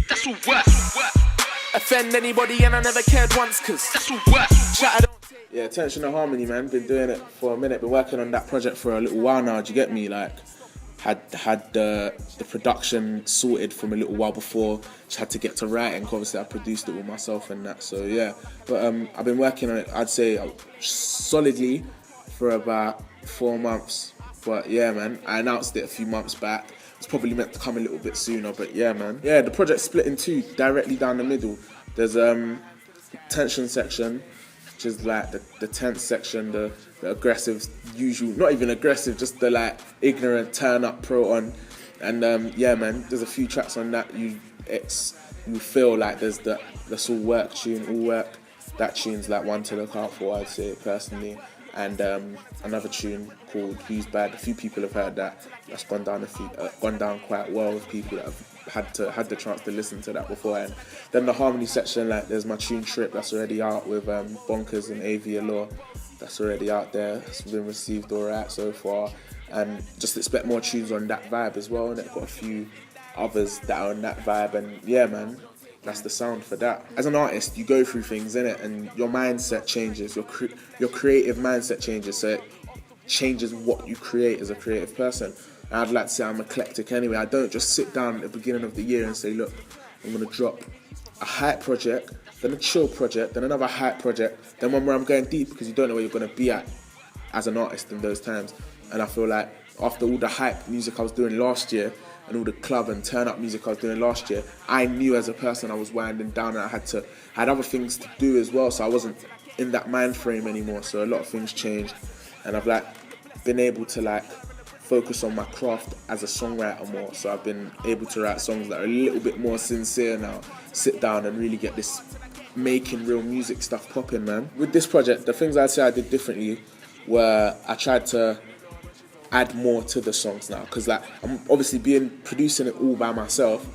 That's all work. Offend anybody and I never cared once, cause that's all work. Yeah, Tension and Harmony, man. Been doing it for a minute. Been working on that project for a little while now. Do you get me? Like, had the production sorted from a little while before. Just had to get to writing. Obviously, I produced it all myself and that. So yeah, but I've been working on it. I'd say solidly for about 4 months. But yeah, man, I announced it a few months back. It's probably meant to come a little bit sooner, but yeah, man. Yeah, the project's split in two, directly down the middle. There's tension section, which is like the tense section, the aggressive, usual, not even aggressive, just the like ignorant turn up Proton. And yeah, man, there's a few tracks on that you feel like there's that's all work tune, all work. That tune's like one to look out for, I'd say personally. And another tune called Who's Bad. A few people have heard that. That's gone down quite well with people that have had the chance to listen to that before. And then the harmony section, like there's my tune Trip that's already out with Bonkers and AV Allure. That's already out there. It's been received alright so far. And just expect more tunes on that vibe as well. And I've got a few others that are on that vibe. And yeah, man. That's the sound for that. As an artist, you go through things, innit? And your mindset changes, your creative mindset changes, so it changes what you create as a creative person. And I'd like to say I'm eclectic anyway. I don't just sit down at the beginning of the year and say, look, I'm going to drop a hype project, then a chill project, then another hype project, then one where I'm going deep, because you don't know where you're going to be at as an artist in those times. And I feel like after all the hype music I was doing last year, and all the club and turn-up music I was doing last year, I knew as a person I was winding down and I had other things to do as well, so I wasn't in that mind frame anymore. So a lot of things changed, and I've like been able to like focus on my craft as a songwriter more. So I've been able to write songs that are a little bit more sincere now, sit down and really get this making real music stuff popping, man. With this project, the things I'd say I did differently were I tried to add more to the songs now, because like I'm obviously producing it all by myself.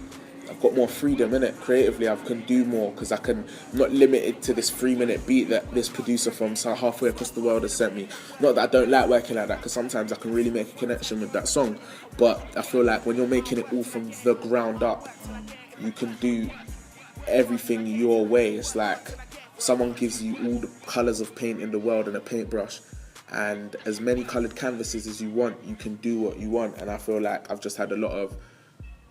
I've got more freedom in it creatively. I can do more because I'm not limited to this 3-minute beat that this producer from halfway across the world has sent me. Not that I don't like working like that, because sometimes I can really make a connection with that song, but I feel like when you're making it all from the ground up, you can do everything your way. It's like someone gives you all the colours of paint in the world and a paintbrush, and as many coloured canvases as you want, you can do what you want. And I feel like I've just had a lot of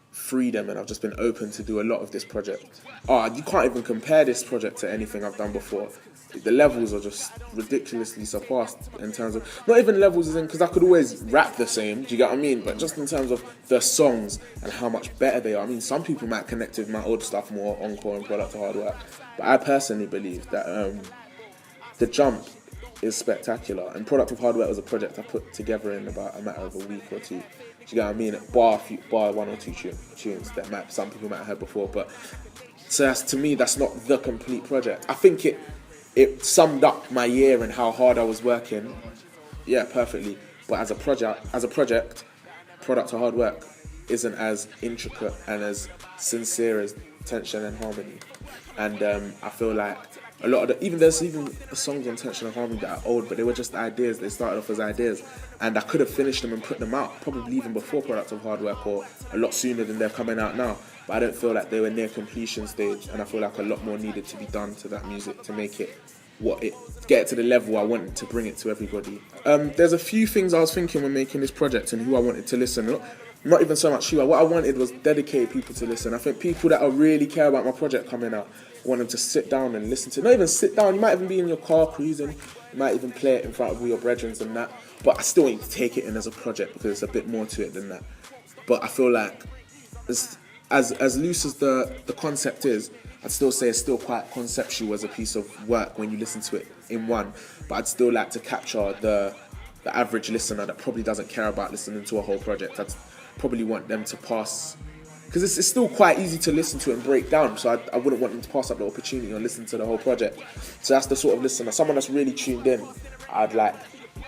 freedom and I've just been open to do a lot of this project. You can't even compare this project to anything I've done before. The levels are just ridiculously surpassed in terms of, not even levels as in, because I could always rap the same, do you get what I mean? But just in terms of the songs and how much better they are. I mean, some people might connect with my old stuff more, Encore and Product of Hard Work, but I personally believe that the jump is spectacular, and Product of Hard Work was a project I put together in about a matter of a week or two. Do you get what I mean? Bar one or two tunes that some people might have heard before, but so to me that's not the complete project. I think it summed up my year and how hard I was working, yeah, perfectly. But as a project, Product of Hard Work isn't as intricate and as sincere as Tension and Harmony, and I feel like a lot of there's even songs on Tension and Harmony that are old, but they were just ideas. They started off as ideas, and I could have finished them and put them out probably even before Product of Hard Work, or a lot sooner than they're coming out now. But I don't feel like they were near completion stage, and I feel like a lot more needed to be done to that music to make it get it to the level I wanted to bring it to everybody. There's a few things I was thinking when making this project and who I wanted to listen. Not even so much who. What I wanted was dedicated people to listen. I think people that really care about my project coming out, I want them to sit down and listen to it. Not even sit down, you might even be in your car cruising, you might even play it in front of all your brethren and that, but I still want you to take it in as a project because it's a bit more to it than that. But I feel like as loose as the concept is, I'd still say it's still quite conceptual as a piece of work when you listen to it in one, but I'd still like to capture the average listener that probably doesn't care about listening to a whole project. I'd probably want them to pass, because it's still quite easy to listen to it and break down, so I wouldn't want them to pass up the opportunity and listen to the whole project. So that's the sort of listener, someone that's really tuned in, I'd like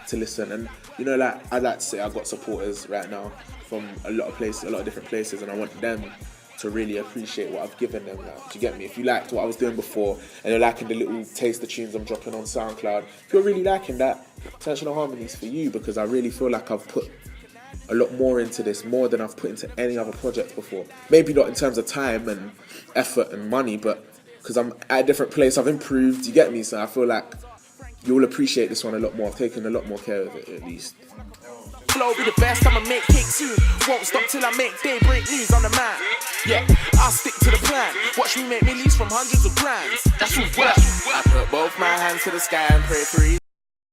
to listen. And like I'd like to say I've got supporters right now from a lot of places, a lot of different places, and I want them to really appreciate what I've given them now. Do you get me? If you liked what I was doing before and you're liking the little taster tunes I'm dropping on SoundCloud, if you're really liking that, Tension and Harmony's for you, because I really feel like I've put a lot more into this, more than I've put into any other project before. Maybe not in terms of time and effort and money, but because I'm at a different place, I've improved, you get me? So I feel like you'll appreciate this one a lot more. I've taken a lot more care of it, at least. Flow be the best, I'ma make cake soon. Won't stop till I make daybreak news on the man. Yeah, I'll stick to the plan. Watch me make millies from hundreds of grands. That's all work. I put both my hands to the sky and pray for ease.